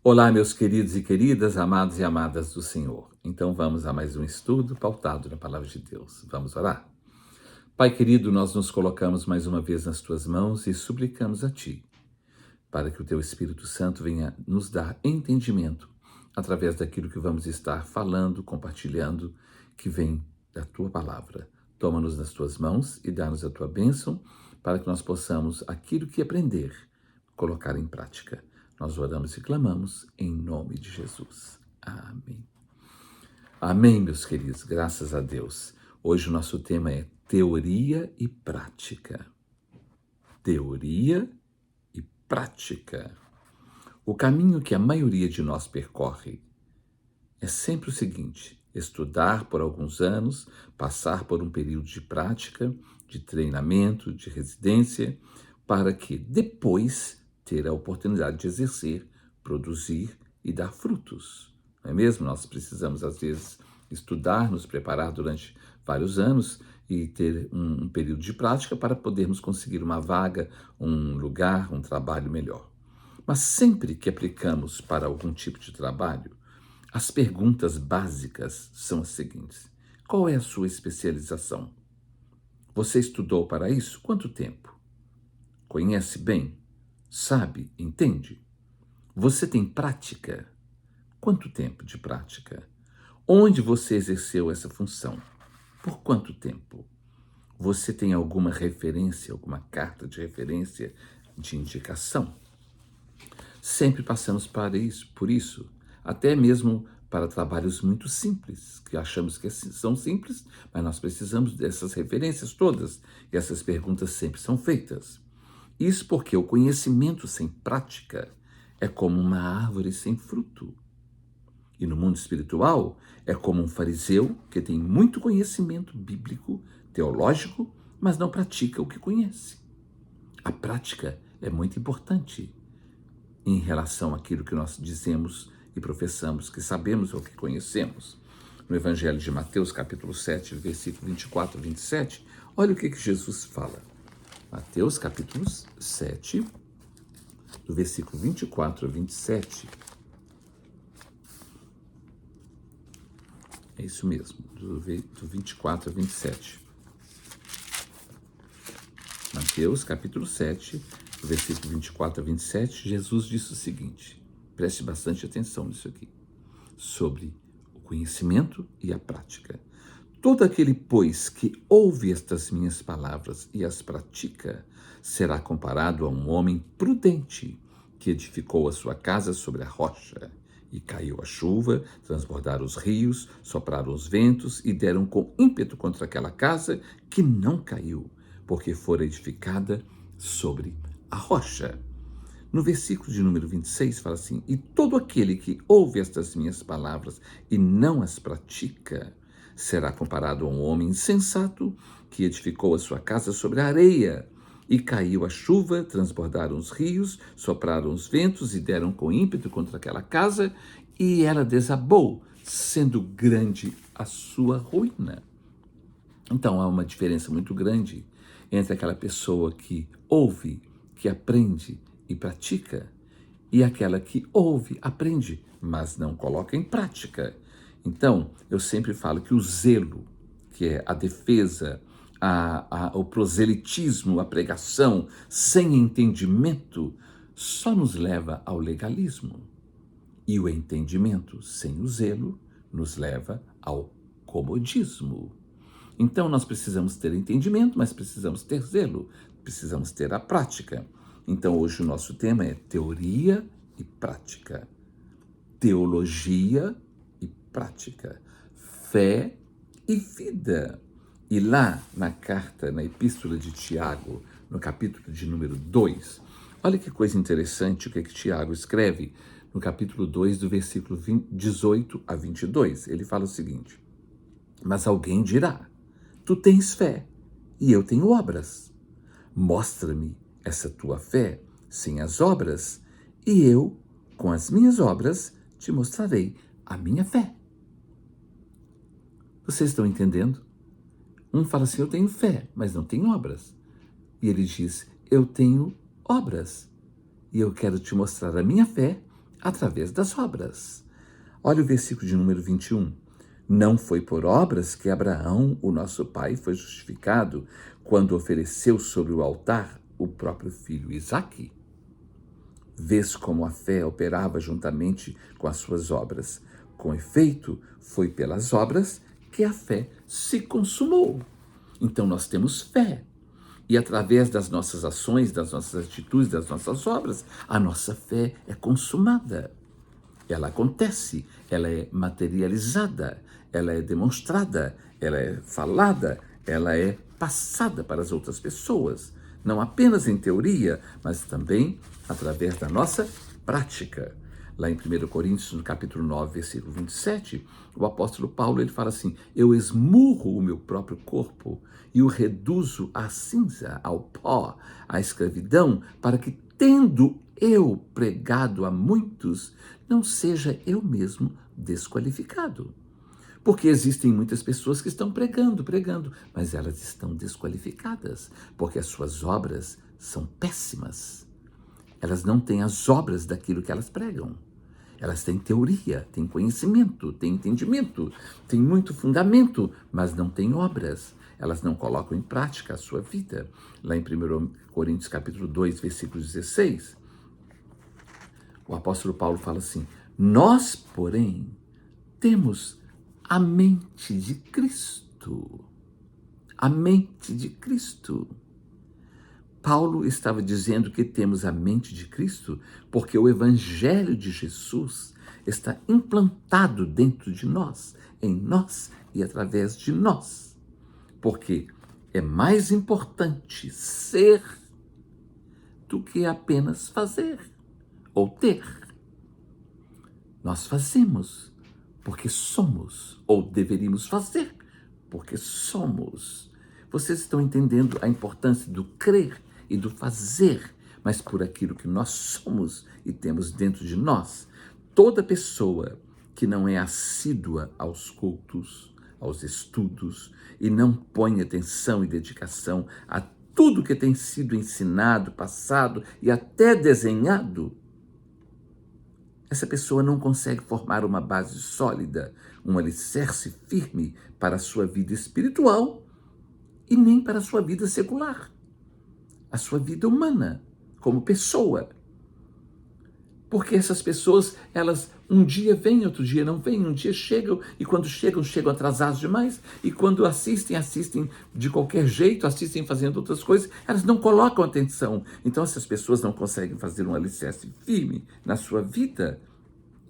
Olá, meus queridos e queridas, amados e amadas do Senhor. Então vamos a mais um estudo pautado na Palavra de Deus. Vamos orar? Pai querido, nós nos colocamos mais uma vez nas Tuas mãos e suplicamos a Ti, para que o Teu Espírito Santo venha nos dar entendimento através daquilo que vamos estar falando, compartilhando, que vem da Tua Palavra. Toma-nos nas Tuas mãos e dá-nos a Tua bênção, para que nós possamos, aquilo que aprender, colocar em prática. Nós oramos e clamamos em nome de Jesus. Amém. Amém, meus queridos, graças a Deus. Hoje o nosso tema é teoria e prática. Teoria e prática. O caminho que a maioria de nós percorre é sempre o seguinte: estudar por alguns anos, passar por um período de prática, de treinamento, de residência, para que depois ter a oportunidade de exercer, produzir e dar frutos. Não é mesmo? Nós precisamos, às vezes, estudar, nos preparar durante vários anos e ter um período de prática para podermos conseguir uma vaga, um lugar, um trabalho melhor. Mas sempre que aplicamos para algum tipo de trabalho, as perguntas básicas são as seguintes: qual é a sua especialização? Você estudou para isso? Quanto tempo? Conhece bem? Sabe? Entende? Você tem prática? Quanto tempo de prática? Onde você exerceu essa função? Por quanto tempo? Você tem alguma referência, alguma carta de referência, de indicação? Sempre passamos por isso, até mesmo para trabalhos muito simples, que achamos que são simples, mas nós precisamos dessas referências todas, e essas perguntas sempre são feitas. Isso porque o conhecimento sem prática é como uma árvore sem fruto. E no mundo espiritual, é como um fariseu que tem muito conhecimento bíblico, teológico, mas não pratica o que conhece. A prática é muito importante em relação àquilo que nós dizemos e professamos, que sabemos ou que conhecemos. No Evangelho de Mateus, capítulo 7, versículo 24 e 27, olha o que Jesus fala. Mateus, capítulo 7, do versículo 24 a 27. É isso mesmo, do 24 a 27. Mateus, capítulo 7, do versículo 24 a 27, Jesus disse o seguinte: preste bastante atenção nisso aqui, sobre o conhecimento e a prática. Todo aquele, pois, que ouve estas minhas palavras e as pratica, será comparado a um homem prudente, que edificou a sua casa sobre a rocha. E caiu a chuva, transbordaram os rios, sopraram os ventos e deram com ímpeto contra aquela casa, que não caiu, porque fora edificada sobre a rocha. No versículo de número 26 fala assim: e todo aquele que ouve estas minhas palavras e não as pratica, será comparado a um homem insensato que edificou a sua casa sobre a areia. E caiu a chuva, transbordaram os rios, sopraram os ventos e deram com ímpeto contra aquela casa, e ela desabou, sendo grande a sua ruína. Então há uma diferença muito grande entre aquela pessoa que ouve, que aprende e pratica, e aquela que ouve, aprende, mas não coloca em prática. Então, eu sempre falo que o zelo, que é a defesa, o proselitismo, a pregação, sem entendimento, só nos leva ao legalismo. E o entendimento, sem o zelo, nos leva ao comodismo. Então, nós precisamos ter entendimento, mas precisamos ter zelo, precisamos ter a prática. Então, hoje o nosso tema é teoria e prática, teologia e prática, fé e vida. E lá na carta, na epístola de Tiago, no capítulo de número 2, olha que coisa interessante o que Tiago escreve no capítulo 2, do versículo 18 a 22. Ele fala o seguinte: mas alguém dirá, tu tens fé e eu tenho obras. Mostra-me essa tua fé sem as obras, e eu, com as minhas obras, te mostrarei a minha fé. Vocês estão entendendo? Um fala assim: eu tenho fé, mas não tenho obras. E ele diz: eu tenho obras, e eu quero te mostrar a minha fé através das obras. Olha o versículo de número 21. Não foi por obras que Abraão, o nosso pai, foi justificado quando ofereceu sobre o altar o próprio filho Isaque. Vês como a fé operava juntamente com as suas obras. Com efeito, foi pelas obras que a fé se consumou. Então nós temos fé. E através das nossas ações, das nossas atitudes, das nossas obras, a nossa fé é consumada. Ela acontece, ela é materializada, ela é demonstrada, ela é falada, ela é passada para as outras pessoas. Não apenas em teoria, mas também através da nossa prática. Lá em 1 Coríntios, no capítulo 9, versículo 27, o apóstolo Paulo ele fala assim: eu esmurro o meu próprio corpo e o reduzo à cinza, ao pó, à escravidão, para que, tendo eu pregado a muitos, não seja eu mesmo desqualificado. Porque existem muitas pessoas que estão pregando, mas elas estão desqualificadas, porque as suas obras são péssimas. Elas não têm as obras daquilo que elas pregam. Elas têm teoria, têm conhecimento, têm entendimento, têm muito fundamento, mas não têm obras. Elas não colocam em prática a sua vida. Lá em 1 Coríntios capítulo 2, versículo 16, o apóstolo Paulo fala assim: nós, porém, temos a mente de Cristo. A mente de Cristo. Paulo estava dizendo que temos a mente de Cristo porque o Evangelho de Jesus está implantado dentro de nós, em nós e através de nós. Porque é mais importante ser do que apenas fazer ou ter. Nós fazemos porque somos, ou deveríamos fazer porque somos. Vocês estão entendendo a importância do crer e do fazer, mas por aquilo que nós somos e temos dentro de nós. Toda pessoa que não é assídua aos cultos, aos estudos, e não põe atenção e dedicação a tudo que tem sido ensinado, passado e até desenhado, essa pessoa não consegue formar uma base sólida, um alicerce firme para a sua vida espiritual e nem para a sua vida secular, a sua vida humana, como pessoa. Porque essas pessoas, elas um dia vêm, outro dia não vêm, um dia chegam, e quando chegam, chegam atrasados demais, e quando assistem de qualquer jeito, assistem fazendo outras coisas, elas não colocam atenção. Então essas pessoas não conseguem fazer um alicerce firme na sua vida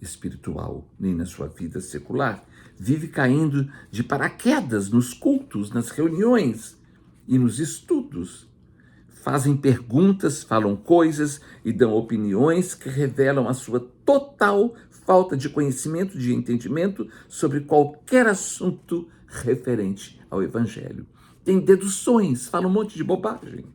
espiritual, nem na sua vida secular. Vive caindo de paraquedas nos cultos, nas reuniões e nos estudos. Fazem perguntas, falam coisas e dão opiniões que revelam a sua total falta de conhecimento, de entendimento sobre qualquer assunto referente ao Evangelho. Tem deduções, falam um monte de bobagem,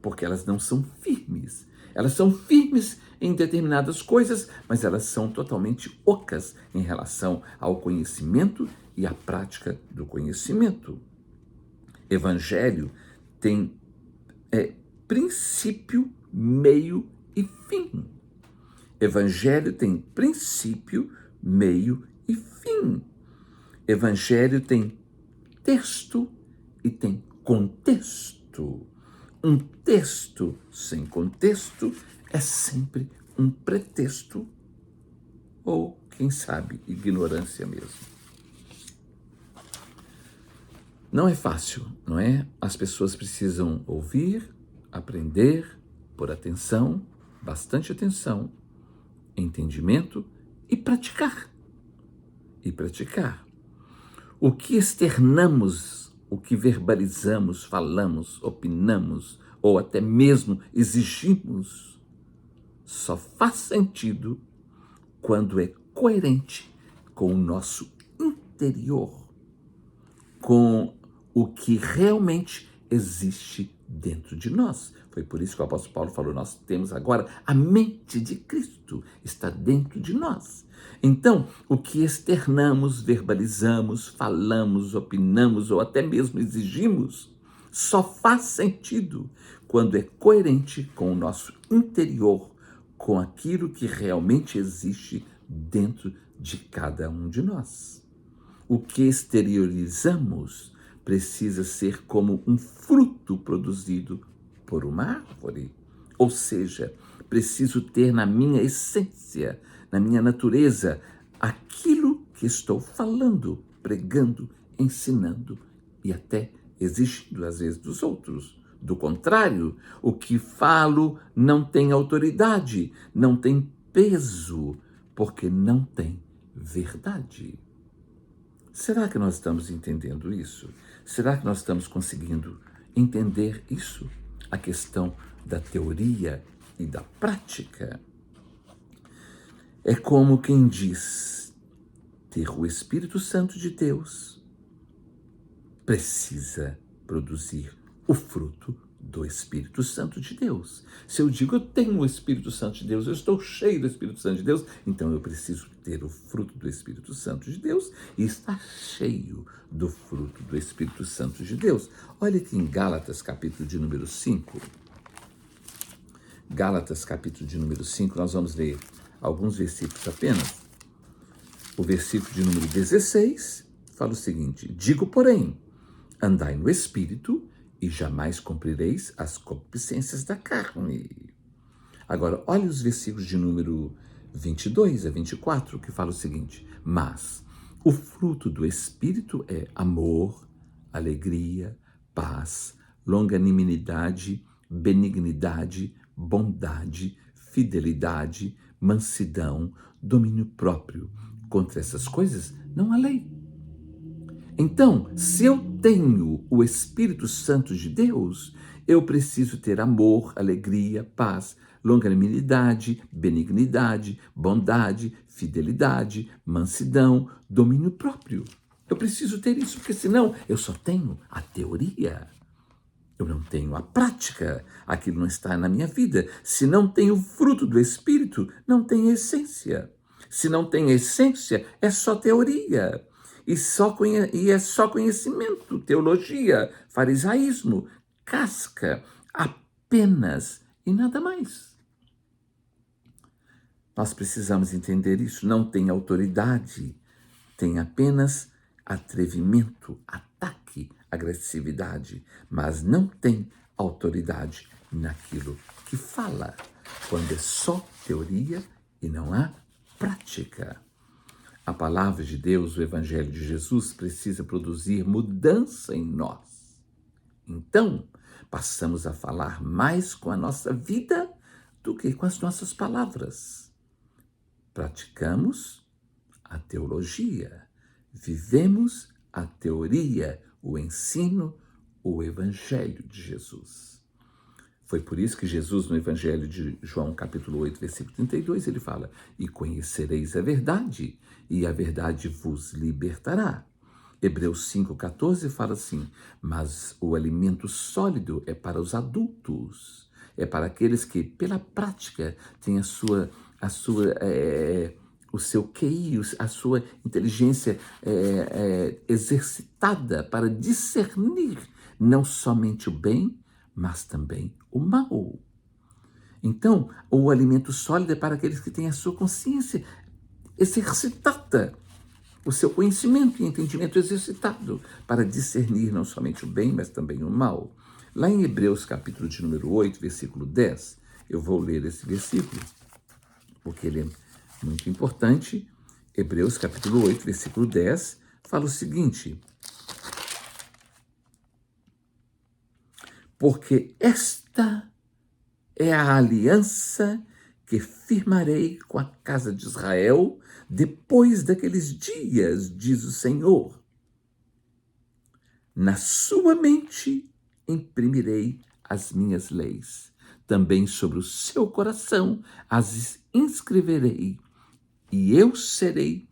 porque elas não são firmes. Elas são firmes em determinadas coisas, mas elas são totalmente ocas em relação ao conhecimento e à prática do conhecimento. Evangelho tem princípio, meio e fim. Evangelho tem princípio, meio e fim. Evangelho tem texto e tem contexto. Um texto sem contexto é sempre um pretexto ou, quem sabe, ignorância mesmo. Não é fácil, não é? As pessoas precisam ouvir, aprender, pôr atenção, bastante atenção, entendimento e praticar. E praticar. O que externamos, o que verbalizamos, falamos, opinamos ou até mesmo exigimos, só faz sentido quando é coerente com o nosso interior, com o que realmente existe dentro de nós. Foi por isso que o apóstolo Paulo falou: nós temos agora a mente de Cristo, está dentro de nós. Então, o que externamos, verbalizamos, falamos, opinamos ou até mesmo exigimos, só faz sentido quando é coerente com o nosso interior, com aquilo que realmente existe dentro de cada um de nós. O que exteriorizamos precisa ser como um fruto produzido por uma árvore. Ou seja, preciso ter na minha essência, na minha natureza, aquilo que estou falando, pregando, ensinando e até exigindo às vezes dos outros. Do contrário, o que falo não tem autoridade, não tem peso, porque não tem verdade. Será que nós estamos entendendo isso? Será que nós estamos conseguindo entender isso? A questão da teoria e da prática. É como quem diz: ter o Espírito Santo de Deus precisa produzir o fruto do Espírito Santo de Deus. Se eu digo eu tenho o Espírito Santo de Deus, eu estou cheio do Espírito Santo de Deus, então eu preciso ter o fruto do Espírito Santo de Deus e estar cheio do fruto do Espírito Santo de Deus. Olha aqui em Gálatas, capítulo de número 5. Gálatas, capítulo de número 5, nós vamos ler alguns versículos apenas. O versículo de número 16 fala o seguinte: digo, porém, andai no Espírito e jamais cumprireis as concupiscências da carne. Agora, olha os versículos de número 22 a 24, que fala o seguinte: mas o fruto do Espírito é amor, alegria, paz, longanimidade, benignidade, bondade, fidelidade, mansidão, domínio próprio. Contra essas coisas não há lei. Então, se eu tenho o Espírito Santo de Deus, eu preciso ter amor, alegria, paz, longanimidade, benignidade, bondade, fidelidade, mansidão, domínio próprio. Eu preciso ter isso, porque senão eu só tenho a teoria. Eu não tenho a prática, aquilo não está na minha vida. Se não tenho o fruto do Espírito, não tem essência. Se não tem essência, é só teoria. E é só conhecimento, teologia, farisaísmo, casca, apenas e nada mais. Nós precisamos entender isso. Não tem autoridade, tem apenas atrevimento, ataque, agressividade, mas não tem autoridade naquilo que fala, quando é só teoria e não há prática. A palavra de Deus, o Evangelho de Jesus, precisa produzir mudança em nós. Então, passamos a falar mais com a nossa vida do que com as nossas palavras. Praticamos a teologia, vivemos a teoria, o ensino, o Evangelho de Jesus. Foi por isso que Jesus, no Evangelho de João, capítulo 8, versículo 32, ele fala: e conhecereis a verdade, e a verdade vos libertará. Hebreus 5,14 fala assim: mas o alimento sólido é para os adultos, é para aqueles que, pela prática, têm o seu QI, a sua inteligência exercitada para discernir não somente o bem, mas também o mal. Então, o alimento sólido é para aqueles que têm a sua consciência exercitada, o seu conhecimento e entendimento exercitado para discernir não somente o bem, mas também o mal. Lá em Hebreus, capítulo de número 8, versículo 10, eu vou ler esse versículo, porque ele é muito importante. Hebreus, capítulo 8, versículo 10, fala o seguinte: porque esta é a aliança que firmarei com a casa de Israel depois daqueles dias, diz o Senhor. Na sua mente imprimirei as minhas leis. Também sobre o seu coração as inscreverei. E eu serei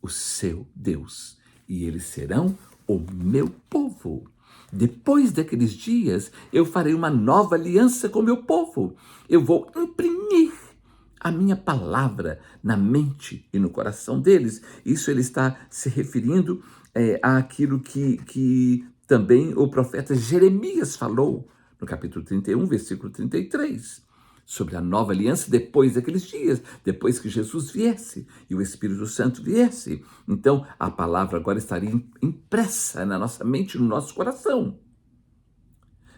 o seu Deus. E eles serão o meu povo. Depois daqueles dias, eu farei uma nova aliança com o meu povo. Eu vou imprimir a minha palavra na mente e no coração deles. Isso ele está se referindo àquilo que também o profeta Jeremias falou, no capítulo 31, versículo 33. sobre a nova aliança depois daqueles dias, depois que Jesus viesse e o Espírito Santo viesse. Então, a palavra agora estaria impressa na nossa mente, no nosso coração.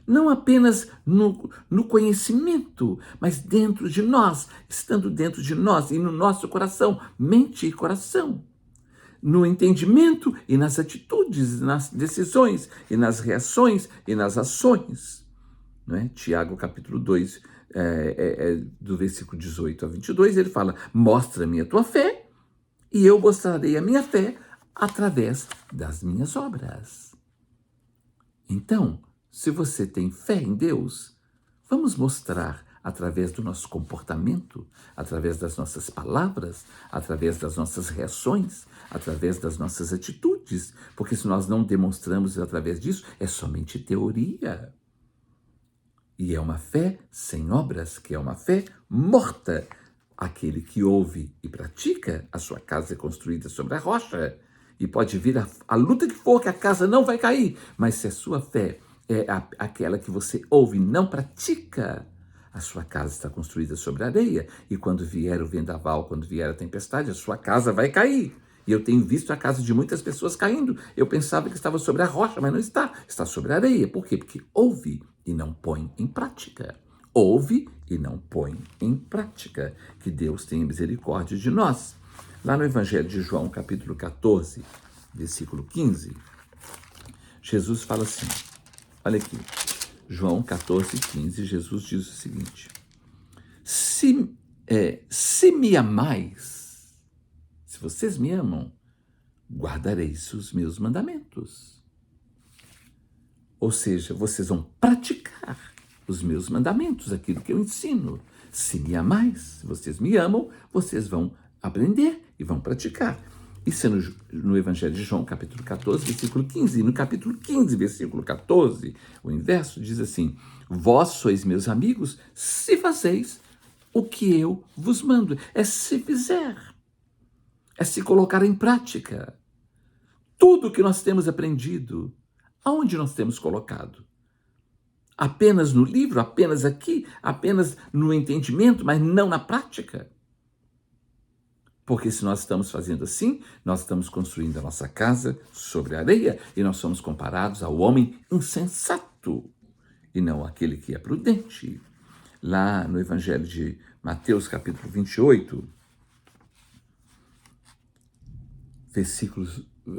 Não apenas no conhecimento, mas dentro de nós, estando dentro de nós e no nosso coração, mente e coração. No entendimento e nas atitudes, nas decisões e nas reações e nas ações. Não é? Tiago capítulo 2, do versículo 18 a 22, ele fala: mostra-me a tua fé e eu mostrarei a minha fé através das minhas obras. Então, se você tem fé em Deus, vamos mostrar através do nosso comportamento, através das nossas palavras, através das nossas reações, através das nossas atitudes, porque se nós não demonstramos através disso, é somente teoria. E é uma fé sem obras, que é uma fé morta. Aquele que ouve e pratica, a sua casa é construída sobre a rocha. E pode vir a luta que for, que a casa não vai cair. Mas se a sua fé é aquela que você ouve e não pratica, a sua casa está construída sobre a areia. E quando vier o vendaval, quando vier a tempestade, a sua casa vai cair. E eu tenho visto a casa de muitas pessoas caindo. Eu pensava que estava sobre a rocha, mas não está. Está sobre a areia. Por quê? Porque ouve e não põe em prática. Ouve e não põe em prática. Que Deus tenha misericórdia de nós. Lá no Evangelho de João, capítulo 14, versículo 15, Jesus fala assim, olha aqui, João 14, 15, Jesus diz o seguinte: se me amais, se vocês me amam, guardareis os meus mandamentos. Ou seja, vocês vão praticar os meus mandamentos, aquilo que eu ensino. Se me amais, se vocês me amam, vocês vão aprender e vão praticar. Isso é no Evangelho de João, capítulo 14, versículo 15. E no capítulo 15, versículo 14, o inverso diz assim: vós sois meus amigos se fazeis o que eu vos mando. É se fizer. É se colocar em prática. Tudo que nós temos aprendido, aonde nós temos colocado? Apenas no livro, apenas aqui, apenas no entendimento, mas não na prática? Porque se nós estamos fazendo assim, nós estamos construindo a nossa casa sobre a areia e nós somos comparados ao homem insensato e não aquele que é prudente. Lá no Evangelho de Mateus, capítulo 28,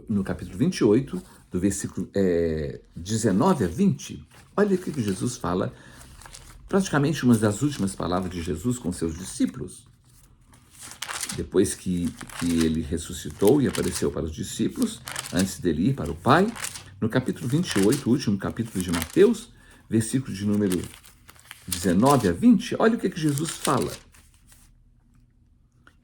no capítulo 28, do versículo 19 a 20, olha o que Jesus fala, praticamente uma das últimas palavras de Jesus com seus discípulos. Depois que ele ressuscitou e apareceu para os discípulos, antes dele ir para o Pai, no capítulo 28, o último capítulo de Mateus, versículo de número 19 a 20, olha o que Jesus fala.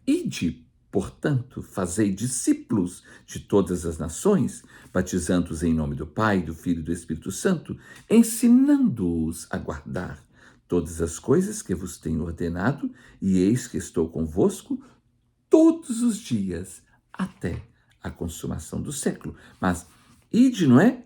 Ide, portanto, fazei discípulos de todas as nações, batizando-os em nome do Pai, do Filho e do Espírito Santo, ensinando-os a guardar todas as coisas que vos tenho ordenado, e eis que estou convosco todos os dias, até a consumação do século. Mas ide, não é?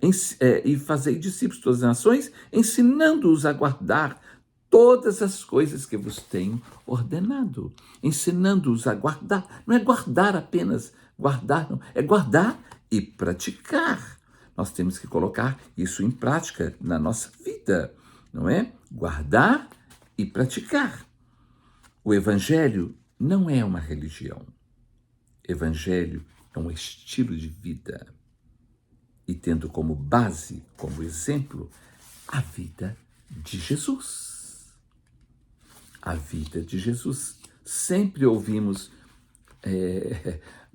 E fazei discípulos de todas as nações, ensinando-os a guardar todas as coisas que vos tenho ordenado. Ensinando-os a guardar. Não é guardar apenas, guardar não. É guardar e praticar. Nós temos que colocar isso em prática na nossa vida, não é? Guardar e praticar. O Evangelho não é uma religião. Evangelho é um estilo de vida. E tendo como base, como exemplo, a vida de Jesus. A vida de Jesus. Sempre ouvimos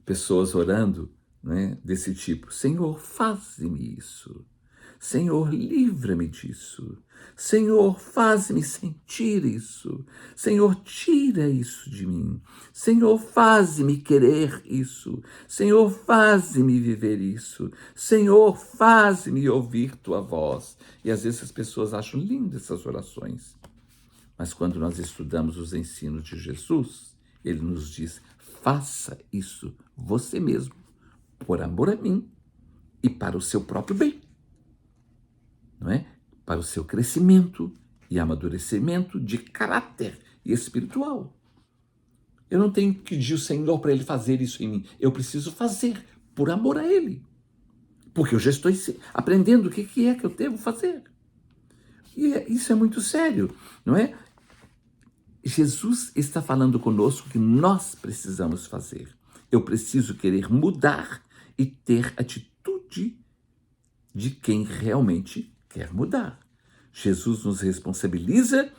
pessoas orando, né, desse tipo: Senhor, faze-me isso. Senhor, livra-me disso. Senhor, faz-me sentir isso. Senhor, tira isso de mim. Senhor, faz-me querer isso. Senhor, faz-me viver isso. Senhor, faz-me ouvir tua voz. E às vezes as pessoas acham lindas essas orações. Mas quando nós estudamos os ensinos de Jesus, ele nos diz: faça isso você mesmo, por amor a mim e para o seu próprio bem. Não é? Para o seu crescimento e amadurecimento de caráter e espiritual. Eu não tenho que pedir o Senhor para Ele fazer isso em mim. Eu preciso fazer por amor a Ele. Porque eu já estou aprendendo o que é que eu devo fazer. E isso é muito sério, não é? Jesus está falando conosco que nós precisamos fazer. Eu preciso querer mudar e ter atitude de quem realmente quer mudar. Jesus nos responsabiliza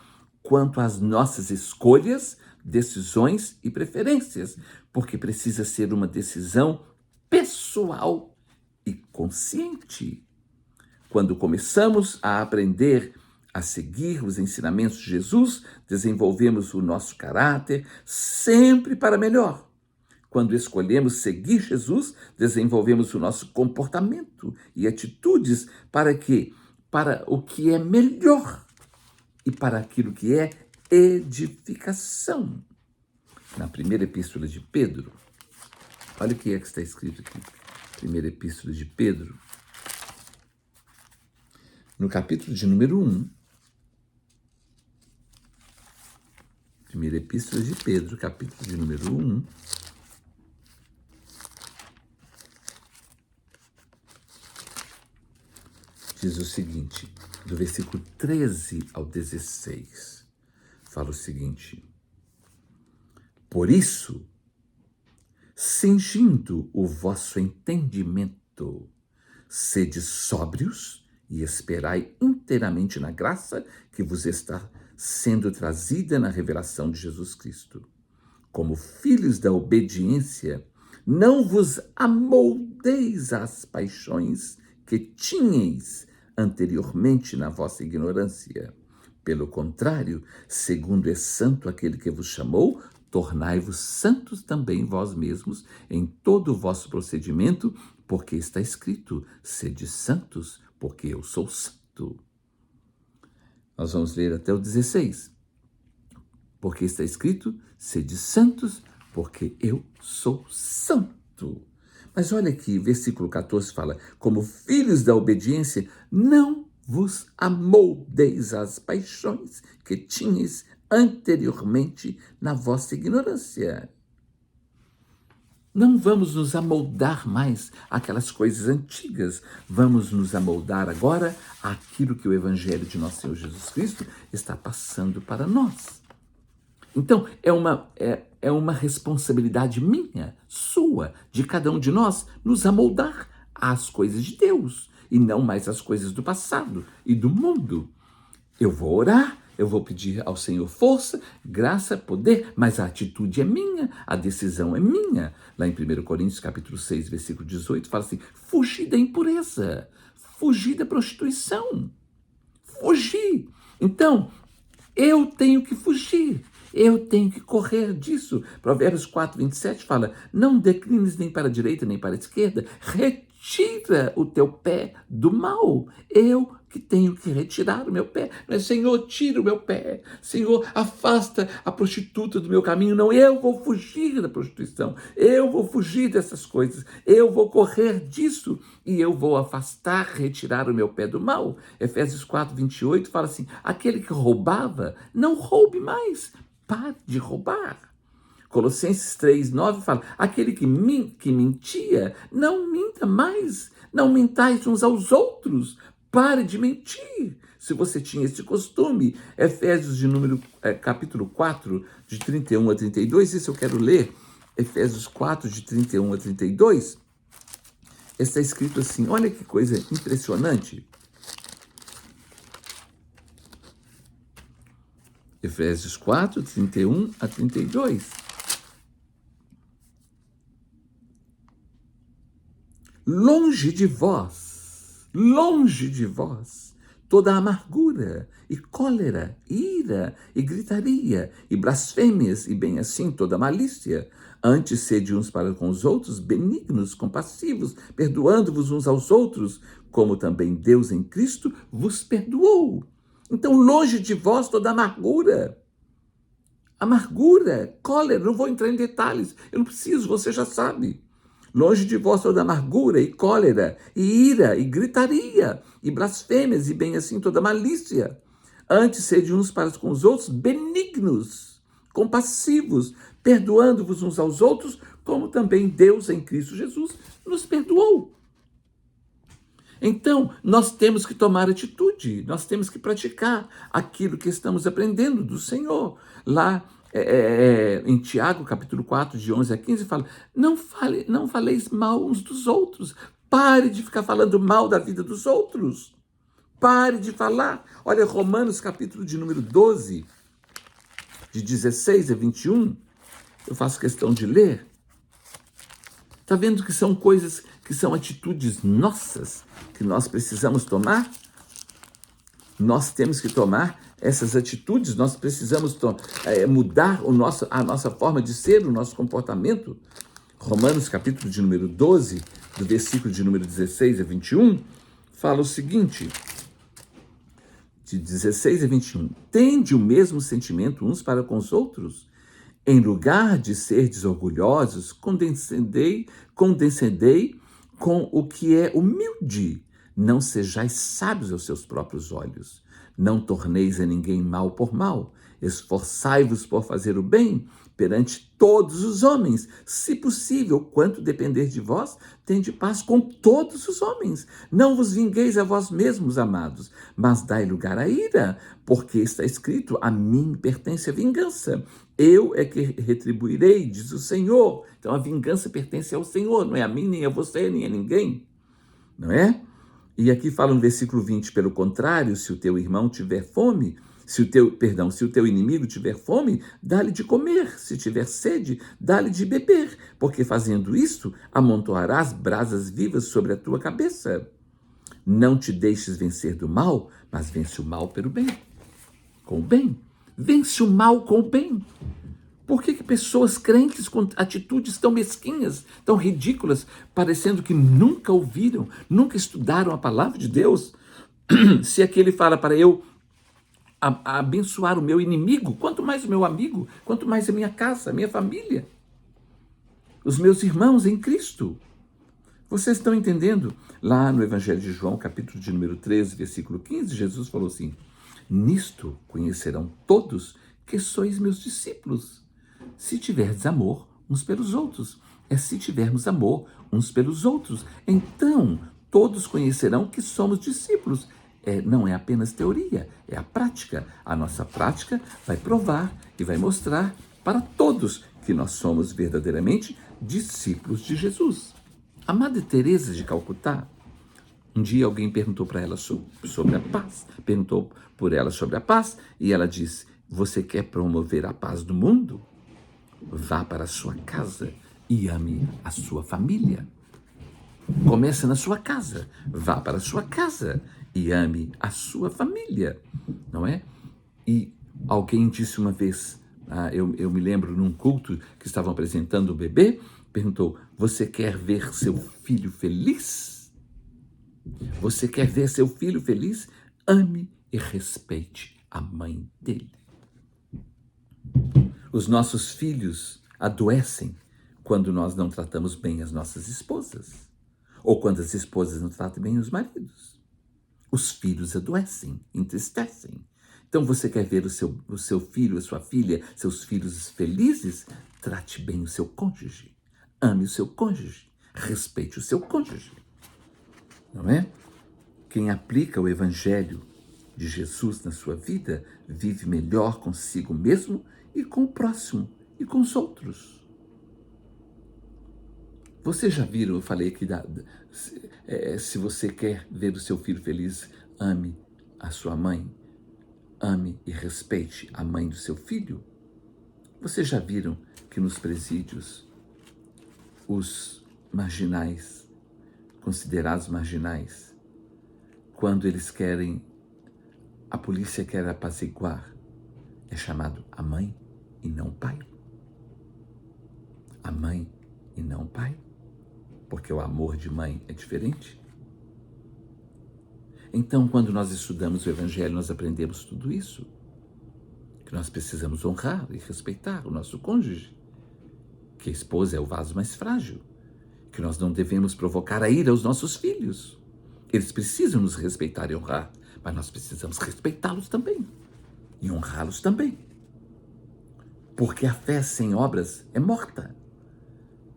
quanto às nossas escolhas, decisões e preferências, porque precisa ser uma decisão pessoal e consciente. Quando começamos a aprender a seguir os ensinamentos de Jesus, desenvolvemos o nosso caráter sempre para melhor. Quando escolhemos seguir Jesus, desenvolvemos o nosso comportamento e atitudes para o que é melhor e para aquilo que é edificação. Na primeira epístola de Pedro, olha o que está escrito aqui. Primeira epístola de Pedro, no capítulo de número 1. Primeira epístola de Pedro, capítulo de número 1. Diz o seguinte, do versículo 13 ao 16, fala o seguinte: por isso, cingindo o vosso entendimento, sede sóbrios e esperai inteiramente na graça que vos está sendo trazida na revelação de Jesus Cristo. Como filhos da obediência, não vos amoldeis às paixões que tinhais anteriormente na vossa ignorância. Pelo contrário, segundo é santo aquele que vos chamou, tornai-vos santos também vós mesmos em todo o vosso procedimento, porque está escrito, sede santos, porque eu sou santo. Nós vamos ler até o 16. Porque está escrito, sede santos, porque eu sou santo. Mas olha aqui, versículo 14 fala, como filhos da obediência, não vos amoldeis às paixões que tinhas anteriormente na vossa ignorância. Não vamos nos amoldar mais àquelas coisas antigas. Vamos nos amoldar agora àquilo que o Evangelho de nosso Senhor Jesus Cristo está passando para nós. Então, é uma responsabilidade minha, sua, de cada um de nós, nos amoldar às coisas de Deus e não mais às coisas do passado e do mundo. Eu vou orar, eu vou pedir ao Senhor força, graça, poder, mas a atitude é minha, a decisão é minha. Lá em 1 Coríntios, capítulo 6, versículo 18, fala assim, fugir da impureza, fugir da prostituição, fugir. Então, eu tenho que fugir. Eu tenho que correr disso. Provérbios 4, 27 fala, não declines nem para a direita nem para a esquerda, retira o teu pé do mal. Eu que tenho que retirar o meu pé. Não é, Senhor, tira o meu pé. Senhor, afasta a prostituta do meu caminho. Não, eu vou fugir da prostituição. Eu vou fugir dessas coisas. Eu vou correr disso e eu vou afastar, retirar o meu pé do mal. Efésios 4, 28 fala assim, aquele que roubava, não roube mais. Pare de roubar. Colossenses 3, 9 fala, aquele que mentia, não minta mais. Não mintais uns aos outros. Pare de mentir, se você tinha esse costume. Efésios capítulo 4, de 31 a 32, isso eu quero ler. Efésios 4, de 31 a 32, está escrito assim, olha que coisa impressionante. Efésios 4, 31 a 32. Longe de vós, toda amargura e cólera, ira e gritaria e blasfêmias e bem assim toda malícia. Antes sede uns para com os outros benignos, compassivos, perdoando-vos uns aos outros, como também Deus em Cristo vos perdoou. Então, longe de vós toda amargura, cólera, não vou entrar em detalhes, eu não preciso, você já sabe. Longe de vós toda amargura e cólera, e ira, e gritaria, e blasfêmias, e bem assim toda malícia. Antes sede uns para com os outros benignos, compassivos, perdoando-vos uns aos outros, como também Deus em Cristo Jesus nos perdoou. Então, nós temos que tomar atitude, nós temos que praticar aquilo que estamos aprendendo do Senhor. Lá em Tiago, capítulo 4, de 11 a 15, fala, não faleis mal uns dos outros, pare de ficar falando mal da vida dos outros, pare de falar. Olha, Romanos, capítulo de número 12, de 16 a 21, eu faço questão de ler. Está vendo que são coisas, que são atitudes nossas, que nós precisamos tomar? Nós temos que tomar essas atitudes, nós precisamos mudar a nossa forma de ser, o nosso comportamento. Romanos, capítulo de número 12, do versículo de número 16 a 21, fala o seguinte, de 16 a 21, tende o mesmo sentimento uns para com os outros. Em lugar de serdes orgulhosos, condescendei com o que é humilde. Não sejais sábios aos seus próprios olhos. Não torneis a ninguém mal por mal. Esforçai-vos por fazer o bem perante todos os homens. Se possível, quanto depender de vós, tende paz com todos os homens. Não vos vingueis a vós mesmos, amados, mas dai lugar à ira, porque está escrito, a mim pertence a vingança. Eu é que retribuirei, diz o Senhor. Então a vingança pertence ao Senhor, não é a mim, nem a você, nem a ninguém. Não é? E aqui fala no versículo 20, pelo contrário, se o teu irmão tiver fome, se o teu inimigo tiver fome, dá-lhe de comer, se tiver sede, dá-lhe de beber, porque fazendo isto, amontoarás brasas vivas sobre a tua cabeça. Não te deixes vencer do mal, mas vence o mal pelo bem, com o bem. Vence o mal com o bem. Por que pessoas crentes com atitudes tão mesquinhas, tão ridículas, parecendo que nunca ouviram, nunca estudaram a palavra de Deus? Se aqui ele fala para eu abençoar o meu inimigo, quanto mais o meu amigo, quanto mais a minha casa, a minha família, os meus irmãos em Cristo. Vocês estão entendendo? Lá no Evangelho de João, capítulo de número 13, versículo 15, Jesus falou assim, nisto conhecerão todos que sois meus discípulos, se tiverdes amor uns pelos outros. É se tivermos amor uns pelos outros. Então, todos conhecerão que somos discípulos. Não é apenas teoria, é a prática. A nossa prática vai provar e vai mostrar para todos que nós somos verdadeiramente discípulos de Jesus. A Madre Teresa de Calcutá, um dia alguém perguntou para ela sobre a paz, perguntou por ela sobre a paz, e ela disse, você quer promover a paz do mundo? Vá para a sua casa e ame a sua família. Comece na sua casa, vá para a sua casa e ame a sua família, não é? E alguém disse uma vez, eu me lembro num culto que estavam apresentando o bebê, perguntou, você quer ver seu filho feliz? Você quer ver seu filho feliz? Ame e respeite a mãe dele. Os nossos filhos adoecem quando nós não tratamos bem as nossas esposas, ou quando as esposas não tratam bem os maridos. Os filhos adoecem, entristecem. Então você quer ver o seu filho, a sua filha, seus filhos felizes? Trate bem o seu cônjuge. Ame o seu cônjuge. Respeite o seu cônjuge. Não é? Quem aplica o Evangelho de Jesus na sua vida vive melhor consigo mesmo e com o próximo e com os outros. Vocês já viram, eu falei aqui, se você quer ver o seu filho feliz, ame a sua mãe, ame e respeite a mãe do seu filho. Vocês já viram que nos presídios, os marginais, considerados marginais, quando eles querem, a polícia quer apaziguar, é chamado a mãe e não o pai. A mãe e não o pai. Porque o amor de mãe é diferente. Então, quando nós estudamos o Evangelho, nós aprendemos tudo isso. Que nós precisamos honrar e respeitar o nosso cônjuge. Que a esposa é o vaso mais frágil. Que nós não devemos provocar a ira aos nossos filhos. Eles precisam nos respeitar e honrar, mas nós precisamos respeitá-los também. E honrá-los também. Porque a fé sem obras é morta.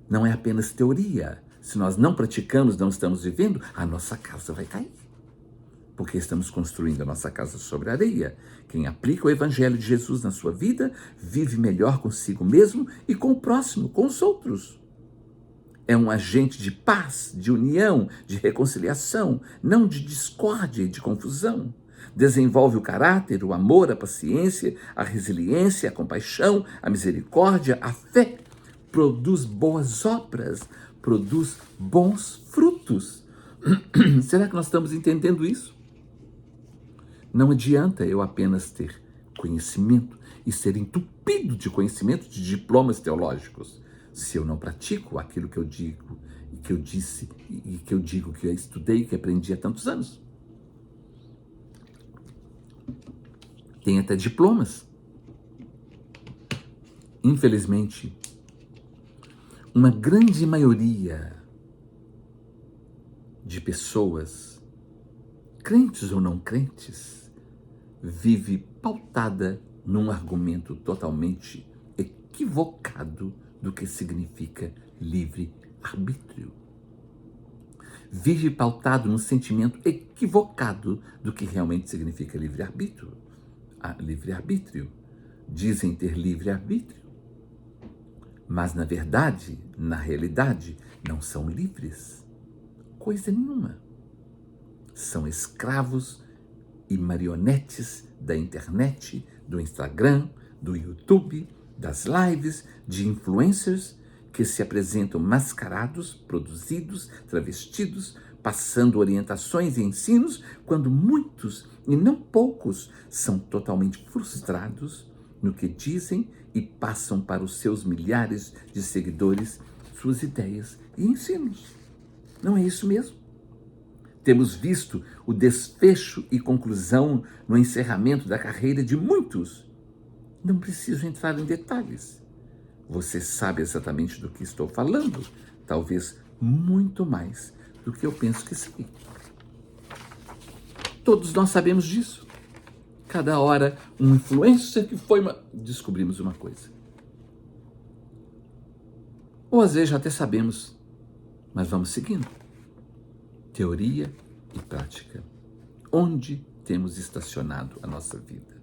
Não é apenas teoria. Se nós não praticamos, não estamos vivendo, a nossa casa vai cair. Porque estamos construindo a nossa casa sobre areia. Quem aplica o Evangelho de Jesus na sua vida, vive melhor consigo mesmo e com o próximo, com os outros. É um agente de paz, de união, de reconciliação, não de discórdia e de confusão. Desenvolve o caráter, o amor, a paciência, a resiliência, a compaixão, a misericórdia, a fé. Produz boas obras, produz bons frutos. Será que nós estamos entendendo isso? Não adianta eu apenas ter conhecimento e ser entupido de conhecimento, de diplomas teológicos, se eu não pratico aquilo que eu digo, e que eu disse, e que eu digo que eu estudei, que aprendi há tantos anos. Tem até diplomas. Infelizmente, uma grande maioria de pessoas, crentes ou não crentes, vive pautada num argumento totalmente equivocado do que significa livre-arbítrio. Vive pautado num sentimento equivocado do que realmente significa livre-arbítrio. Livre-arbítrio. Dizem ter livre-arbítrio, mas na verdade, na realidade, não são livres. Coisa nenhuma. São escravos e marionetes da internet, do Instagram, do YouTube, das lives, de influencers que se apresentam mascarados, produzidos, travestidos, passando orientações e ensinos, quando muitos, e não poucos, são totalmente frustrados no que dizem e passam para os seus milhares de seguidores suas ideias e ensinos. Não é isso mesmo? Temos visto o desfecho e conclusão no encerramento da carreira de muitos. Não preciso entrar em detalhes. Você sabe exatamente do que estou falando, talvez muito mais do que eu penso que sei. Todos nós sabemos disso. Cada hora, um influencer que foi descobrimos uma coisa. Ou às vezes já até sabemos, mas vamos seguindo. Teoria e prática. Onde temos estacionado a nossa vida?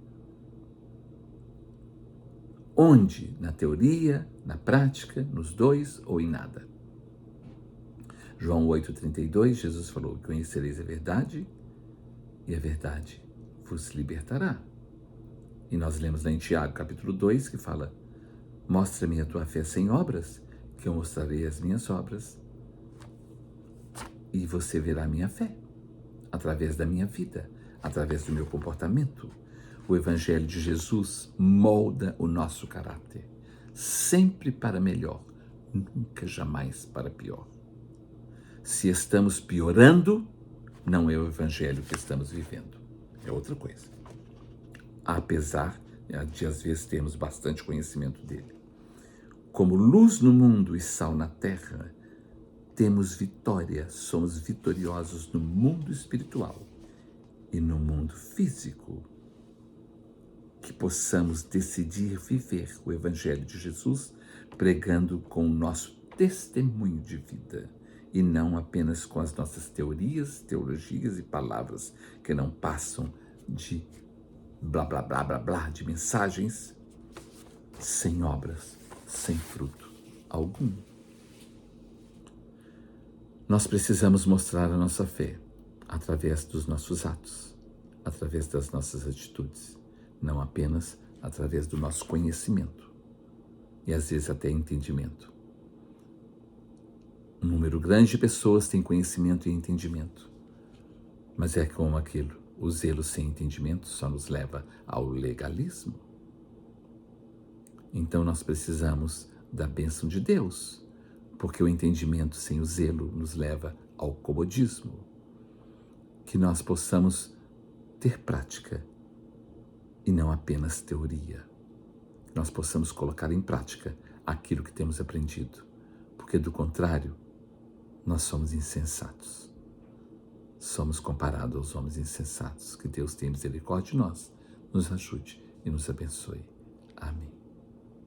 Onde? Na teoria, na prática, nos dois ou em nada? João 8,32, Jesus falou: conhecereis a verdade e a verdade vos libertará. E nós lemos lá em Tiago, capítulo 2, que fala: mostra-me a tua fé sem obras, que eu mostrarei as minhas obras, e você verá a minha fé, através da minha vida, através do meu comportamento. O Evangelho de Jesus molda o nosso caráter, sempre para melhor, nunca jamais para pior. Se estamos piorando, não é o Evangelho que estamos vivendo, é outra coisa. Apesar de às vezes termos bastante conhecimento dele. Como luz no mundo e sal na terra, temos vitória, somos vitoriosos no mundo espiritual e no mundo físico. Que possamos decidir viver o Evangelho de Jesus pregando com o nosso testemunho de vida e não apenas com as nossas teorias, teologias e palavras que não passam de blá, blá, blá, blá, blá, de mensagens sem obras, sem fruto algum. Nós precisamos mostrar a nossa fé através dos nossos atos, através das nossas atitudes, não apenas através do nosso conhecimento e às vezes até entendimento. Um número grande de pessoas tem conhecimento e entendimento, mas é como aquilo, o zelo sem entendimento só nos leva ao legalismo. Então nós precisamos da bênção de Deus, porque o entendimento sem o zelo nos leva ao comodismo. Que nós possamos ter prática e não apenas teoria. Que nós possamos colocar em prática aquilo que temos aprendido, porque do contrário, nós somos insensatos. Somos comparados aos homens insensatos. Que Deus tenha misericórdia de nós, nos ajude e nos abençoe. Amém.